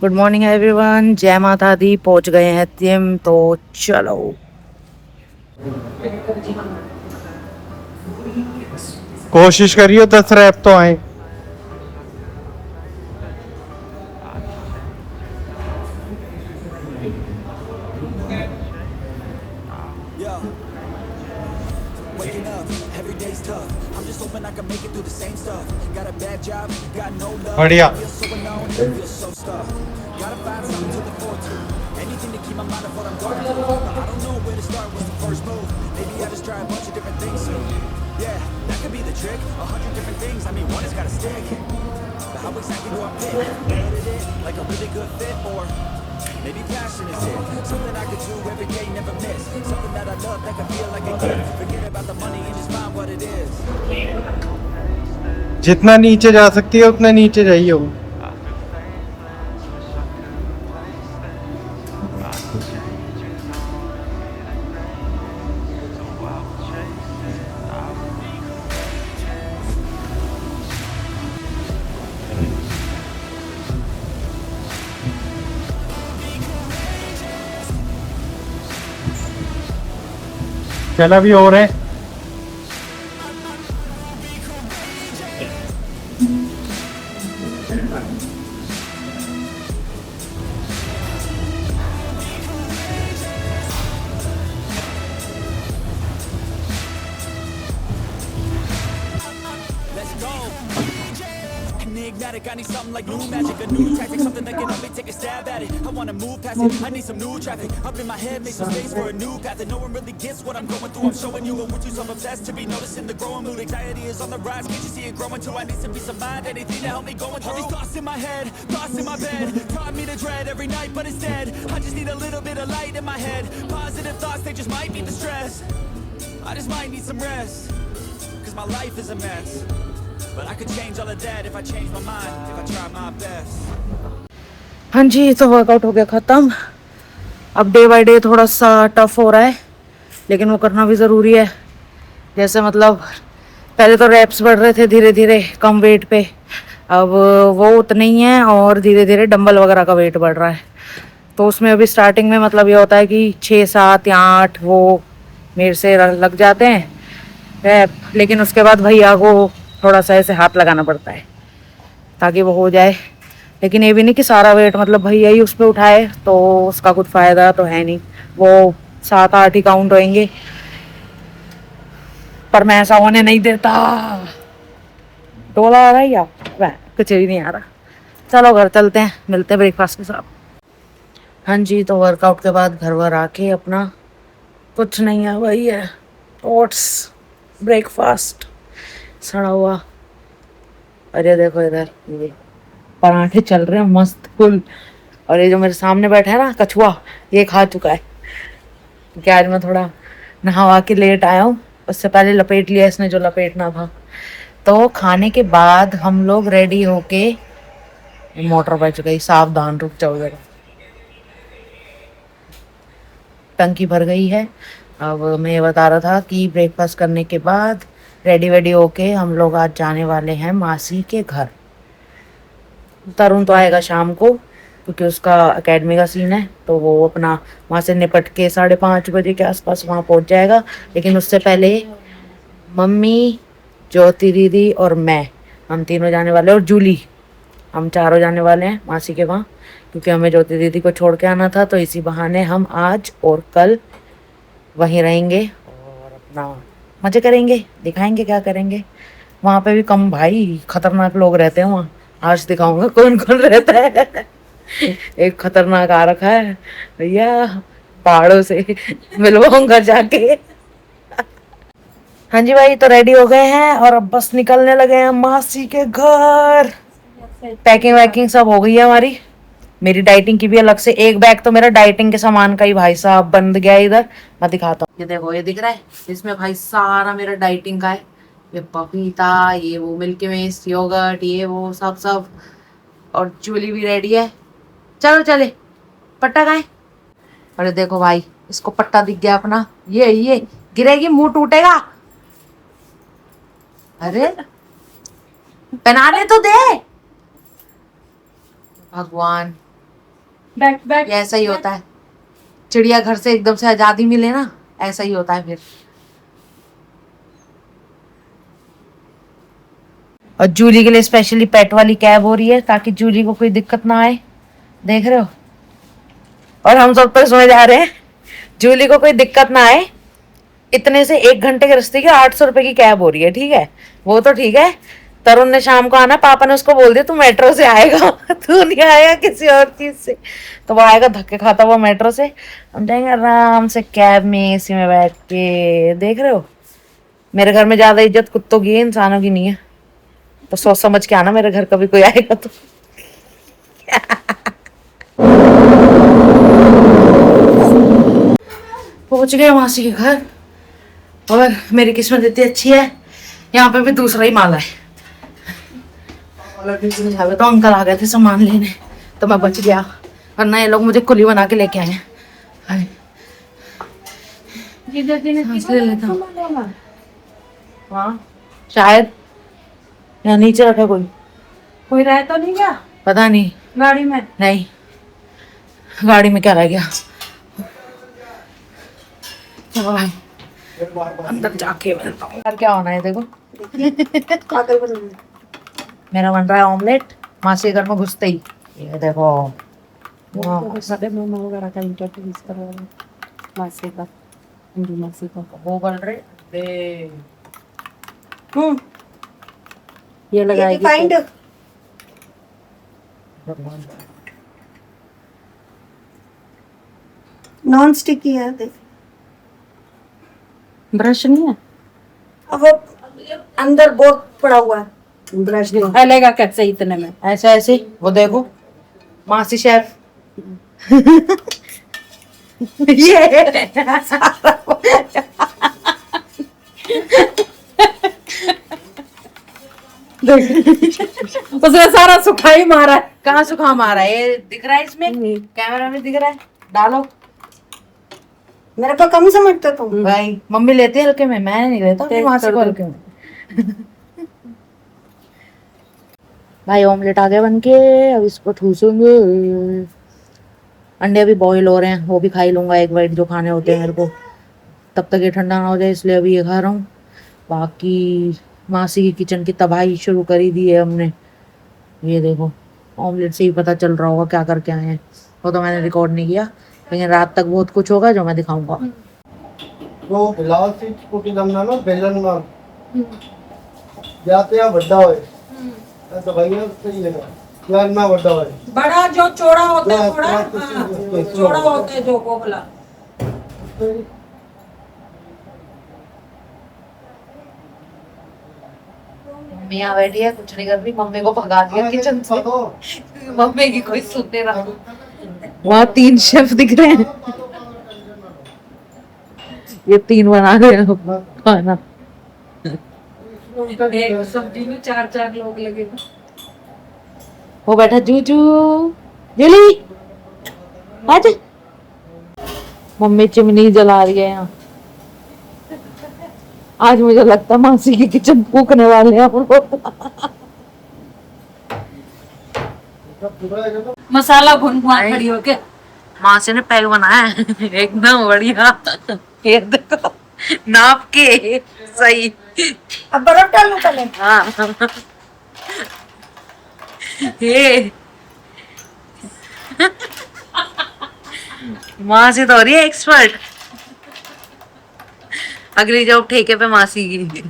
Good morning everyone, जय माता दी। पहुंच गए हैं जिम, तो चलो। कोशिश करियो 10 रैप तो आए। Waking up, every day's tough. I'm just hoping I can make it through the same stuff. Got a bad job, got no love. बढ़िया। Feel so alone, feel so stuck. Gotta find something to look forward to. Anything to keep my mind off what I'm going through. I don't know where to start, what's the first move. Maybe I just try a bunch of different things soon. Yeah, that could be the trick. 100 different things, I mean, one has gotta stick. But how exactly do I pick? Edit it like a really good fit, or maybe passion is it. Something I could do every day, never miss. Something that I love that could feel like a gift. Forget about the money and just find what it is. जितना नीचे जा सकती है उतना नीचे जाइए वो। चला भी और है। Let's go. Enigmatic, I need something like new magic, a new tactic, something that can help me take a stab at it. I wanna move past it, I need some new traffic. Up in my head, make some space for a new path. And no one really gets what I'm going through. I'm showing you, and we're too self-obsessed to be noticing the growing mood. Anxiety is on the rise, can't you see it growing too? I need some peace of mind, anything to help me going through. All these thoughts in my head, thoughts in my bed, taught me to dread every night, but instead, I just need a little bit of light in my head. Positive thoughts, they just might be the stress. I just might need some rest, cause my life is a mess. But I could change all of that if I change my mind, if I try my best. हाँ जी, तो workout हो गया ख़त्म। अब day by day थोड़ा सा tough हो रहा है, लेकिन वो करना भी ज़रूरी है। जैसे मतलब पहले तो रैप्स बढ़ रहे थे धीरे धीरे कम वेट पे, अब वो उतने ही हैं और धीरे धीरे डंबल वगैरह का वेट बढ़ रहा है। तो उसमें अभी स्टार्टिंग में मतलब ये होता है कि 6 7 या 8 वो मेरे से लग जाते हैं रैप, लेकिन उसके बाद भैया को थोड़ा सा ऐसे हाथ लगाना पड़ता है ताकि वो हो जाए। लेकिन ये भी नहीं कि सारा वेट मतलब भैया ही उस पर उठाए, तो उसका कुछ फ़ायदा तो है नहीं। वो 7 8 ही काउंट होंगे, पर मैं ऐसा होने नहीं देता। टोला आ रहा है या कुछ भी नहीं आ रहा। चलो घर चलते हैं, मिलते हैं ब्रेकफास्ट के साथ। हाँ जी, तो वर्कआउट के बाद घर वर आके अपना कुछ नहीं है, वही है ओट्स ब्रेकफास्ट सड़ा हुआ। अरे देखो इधर ये पराठे चल रहे हैं मस्त फुल, और ये जो मेरे सामने बैठा है ना कछुआ, ये खा चुका है क्योंकि आज मैं थोड़ा नहावा के लेट आया हूँ। उससे पहले लपेट लिया इसने जो लपेटना था। तो खाने के बाद हम लोग रेडी होके, मोटर बज गई, सावधान रुक जाओ जरा, टंकी भर गई है। अब मैं ये बता रहा था कि ब्रेकफास्ट करने के बाद रेडी वेडी होके हम लोग आज जाने वाले हैं मासी के घर। तरुण तो आएगा शाम को क्योंकि उसका एकेडमी का सीन है, तो वो अपना वहाँ से निपट के 5:30 बजे के आसपास वहाँ पहुँच जाएगा। लेकिन उससे पहले मम्मी, ज्योति दीदी और मैं, हम तीनों जाने वाले, और जूली, हम चारों जाने वाले हैं मासी के वहाँ, क्योंकि हमें ज्योति दीदी को छोड़ के आना था। तो इसी बहाने हम आज और कल वहीं रहेंगे और अपना मज़े करेंगे, दिखाएंगे क्या करेंगे। वहाँ पे भी कम भाई खतरनाक लोग रहते हैं वहाँ, आज दिखाऊंगा कौन कौन रहता है। एक खतरनाक आ रखा है भैया, पहाड़ों से मिलवाऊंगा जाके। हाँ जी भाई, तो रेडी हो गए हैं और अब बस निकलने लगे हैं मासी के घर। पैकिंग वैकिंग सब हो गई है हमारी। मेरी डाइटिंग की भी अलग से एक बैग तो मेरा डाइटिंग के सामान का ही भाई साहब बंद गया इधर। मैं दिखाता हूँ, ये देखो, ये दिख रहा है, इसमें भाई सारा मेरा डाइटिंग का है। ये पपीता, ये वो मिल्की मिस्ट, योगर्ट, ये वो सब सब। और चूली भी रेडी है, चलो चले। पट्टा कहाँ है? अरे देखो भाई, इसको पट्टा दिख गया अपना, ये गिरेगी, मुंह टूटेगा। अरे पहनाने तो दे भगवान। बैक बैक ये ऐसा ही होता है, चिड़िया घर से एकदम से आजादी मिले ना, ऐसा ही होता है फिर। और जूली के लिए स्पेशली पेट वाली कैब हो रही है ताकि जूली को कोई दिक्कत ना आए, देख रहे हो। और हम सब पर सोए जा रहे हैं, जूली को कोई दिक्कत ना आए। इतने से 1 घंटे के रास्ते की 800 रुपए की कैब हो रही है, ठीक है, वो तो ठीक है। तरुण ने शाम को आना, पापा ने उसको बोल दिया तू मेट्रो से आएगा तू नहीं आएगा किसी और चीज से, तो वो आएगा धक्के खाता हुआ मेट्रो से, हम जाएंगे आराम से कैब में, एसी में बैठ के। देख रहे हो, मेरे घर में ज्यादा इज्जत कुत्तों की है, इंसानों की नहीं है, तो सोच समझ के आना मेरे घर कभी कोई आएगा तो। पहुंच गए मासी के घर, और मेरी किस्मत इतनी अच्छी है, यहाँ पे भी दूसरा ही माला है। तो अंकल आ गए थे सामान लेने, तो मैं बच गया, वरना ये लोग मुझे कुली बना के लेके आए हैं। ले लेता हूँ, हाँ शायद यहाँ नीचे रखा कोई रह तो नहीं गया पता नहीं, गाड़ी में? नहीं गाड़ी में क्या रह गया। चलो भाई अंदर जाके मिलता हूँ। यार क्या होना है देखो, मेरा बन रहा है ऑमलेट मासी के घर में घुसते ही, ये देखो। वगैरह का इंटरव्यू करो मासी का, मासी का वो बन रहे दे, ये लगाएगी नॉन स्टिकी है, देख ब्रश नहीं है, अब वो अंदर बहुत पड़ा हुआ है ब्रश नहीं। फैलेगा कैसे इतने में? ऐसे ऐसे वो देखो मासी शेफ ये उसने सारा सुखाई मारा है। कहाँ सुखा मारा है, ये दिख रहा है इसमें, कैमरा में दिख रहा है, डालो। मेरे को कम समझते तुम। भाई मम्मी लेती है हल्के में, मैं नहीं लेता अपनी मासी को हल्के में। भाई ऑमलेट आ गया बन के, अब इसको ठूसूंगे। अंडे अभी बॉईल हो रहे हैं, वो भी खा ही लूंगा एक बाइट जो खाने होते हैं मेरे को, तब तक ये ठंडा ना हो जाए, इसलिए अभी ये खा रहा हूँ। बाकी मासी की किचन की तबाही शुरू कर ही दी है हमने, ये देखो ऑमलेट से ही पता चल रहा होगा क्या करके आए हैं, वो तो मैंने रिकॉर्ड नहीं किया, लेकिन रात तक बहुत कुछ होगा जो मैं दिखाऊंगा। वो बिलाल से छोटी दमना ना बेलन में जाते हैं बड़ा होए, तो भैया सही है यार, ना बड़ा होए, बड़ा जो चौड़ा होता है, थोड़ा हाँ, चौड़ा होता है जो कोबला। मम्मी यहाँ बैठी है, कुछ नहीं कर रही, मम्मी को भगा दिया किचन से, मम्मी की कोई सुनने रहा। वहाँ 3 शेफ दिख रहे हैं, ये 3 बना रहे हैं खाना। एक सब्जी में 4 लोग लगे। वो बैठा जूजू, जूली आज मम्मी चिमनी जला रही है यहाँ। आज मुझे लगता है मासी की किचन फूकने वाले हैं हम लोग। मसाला भुन खड़ी होके मासी ने पैक बनाया है एकदम बढ़िया, ये देखो नाप के सही। अब बर्फ डालूं पहले? हाँ ये मासी तो हो रही है एक्सपर्ट, अगली जॉब ठेके पे मासी की।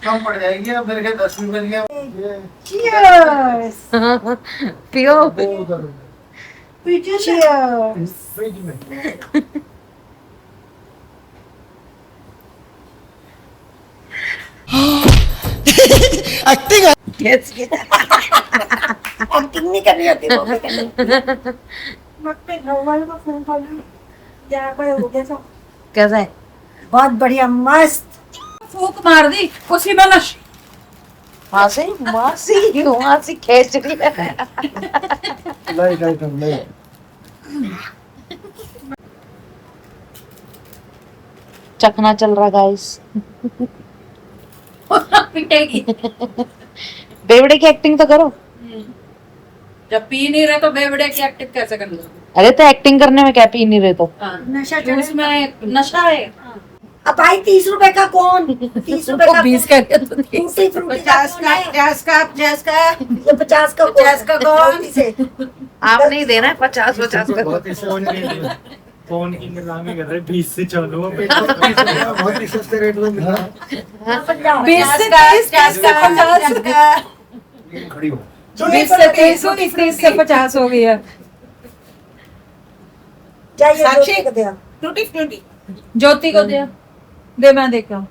कम पड़ जाएगी अब मेरे के 10 रुपए की। Cheers! पियो। Cheers! फ्रिज में एक्टिंग नहीं करनी होती वो भी करनी होती। मत पे नॉर्मल का फोन कॉल क्या कोई हो गया सब। कैसा है? बहुत बढ़िया, मस्त। फूक मार दी उसी में नश। मासी मासी मासी खींच रही है। लाइट आइटम नहीं चखना चल रहा गाइस। पिटेगी। बेवड़े की एक्टिंग तो करो। जब पी नहीं रहे तो बेवड़े की एक्टिंग कैसे करनी? अरे तो एक्टिंग करने में क्या पी नहीं रहे तो? नशा चढ़े। उसमें नशा है। अब भाई 30 रुपए का कौन, 30 रुपए का 20 का तो टूटी फ्रूटी का 50 का 50 का 50 का ये 50 का 50 का कौन से आप नहीं दे रहे 50-50 का। बहुत ही फोन की नीलामी कर रहे 20 से चालू हो बहुत ही सस्ते रेट में मिला। 20 से 30 का 50 का खड़ी हो 20 से 30 हो 30 से 50 हो गया। चाहिए साक्षी। ज्योति को दे। टूटी फ्रूटी ज्योति को दे, दे मैं देखा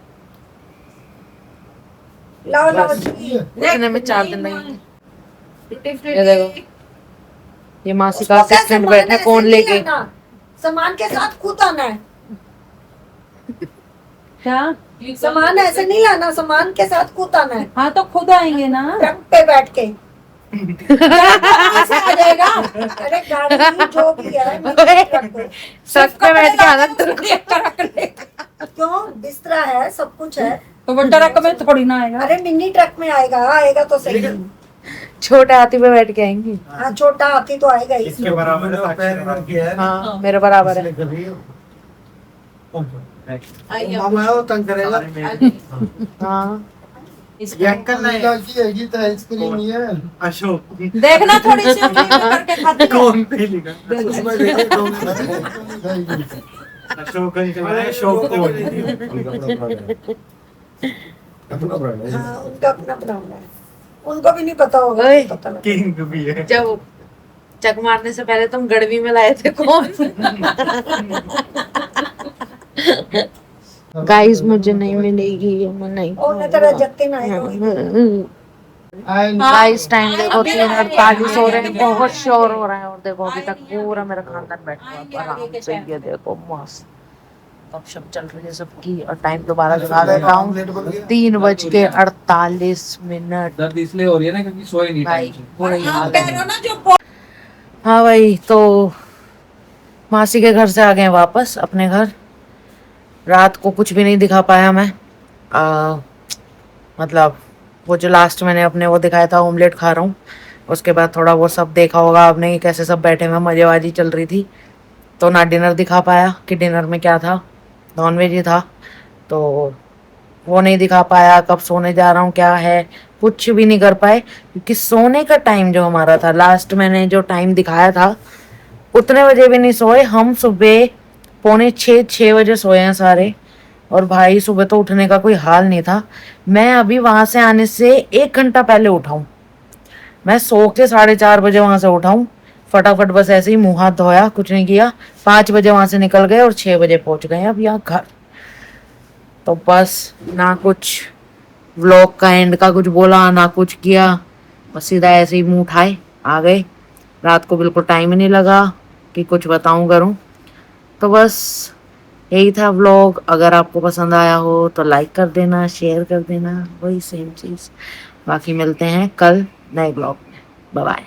लाओ लाओ जी। इतने में 4 दिन लगेंगे। टूटी ये देखो ये मासी का उसको क्या असिस्टेंट सामान बैठे ऐसे फोन नहीं लेके। लाना, सामान के साथ खुद आना है। क्या? सामान ऐसे नहीं लाना, सामान के साथ खुद आना है, हाँ तो खुद आएंगे ना। ट्रक पे बैठ के। ऐसे आ जाएगा। अरे गाड़ी जो भी है मिनी ट्रक। सच पे बैठ के आना क्यों, बिस्तरा है, सब कुछ है। तो वो ट्रक में थोड़ी ना आएगा। अरे मिनी ट्रक में आएगा, आएगा तो सही। छोटे हाथी पे बैठ के आएंगे। हाँ छोटा हाथी तो आएगा ही। इसके बराबर है पैर भर के है हाँ मेरे बराबर है। मामा वो तंग करेगा। हाँ ये अंकल नहीं की तो आइसक्रीम ही है। अशोक देखना थोड़ी सी उंगली में करके खाते हैं। कौन पे लिखा उसमें देखो दो मिनट। अशोक अंकल है अशोक कौन हाँ उनका अपना ब्रांड है, उनको भी नहीं पता होगा। ओए। पता लगा। किंग भी है जब चक मारने से पहले तुम गड़वी में लाए थे कौन? गाइस मुझे नहीं मिलेगी ये मैं नहीं उन्हें तरह जत्ती ना आएगा। गाइस टाइम देखो 3:48 हो रहे हैं, बहुत शोर हो रहा है। और देखो अभी तक पूरा मेरा खानदान बैठा हुआ है आराम से। ये देखो मस्त गपशप चल रही है सबकी। और टाइम दोबारा दिखा देता हूँ 3:48। दर्द इसलिए हो रही है ना क्योंकि सोए नहीं भाई टाइम से। बुरा ही हाल कह है। रहे हो ना जो हाँ भाई तो मासी के घर से आ गए वापस अपने घर। रात को कुछ भी नहीं दिखा पाया मैं। मतलब वो जो लास्ट मैंने अपने वो दिखाया था ऑमलेट खा रहा हूँ, उसके बाद थोड़ा वो सब देखा होगा आपने कि कैसे सब बैठे में मजेबाजी चल रही थी। तो ना डिनर दिखा पाया कि डिनर में क्या था, नॉनवेज ही था। तो वो नहीं दिखा पाया। कब सोने जा रहा हूँ क्या है कुछ भी नहीं कर पाए, क्योंकि सोने का टाइम जो हमारा था लास्ट मैंने जो टाइम दिखाया था उतने बजे भी नहीं सोए हम। सुबह 5:45-6 बजे सोए हैं सारे। और भाई सुबह तो उठने का कोई हाल नहीं था। मैं अभी वहां से आने से 1 घंटा पहले उठाऊं। मैं सो के 4:30 बजे वहां से उठाऊं, फटाफट बस ऐसे ही मुंह हाथ धोया, कुछ नहीं किया। 5 बजे वहां से निकल गए और 6 बजे पहुंच गए अब यहाँ घर। तो बस ना कुछ व्लॉग का एंड का कुछ बोला ना कुछ किया, बस सीधा ऐसे ही मुंह उठाए आ गए। रात को बिल्कुल टाइम ही नहीं लगा कि कुछ बताऊं करूं। तो बस यही था व्लॉग। अगर आपको पसंद आया हो तो लाइक कर देना, शेयर कर देना, वही सेम चीज़। बाकी मिलते हैं कल नए व्लॉग में। Bye bye.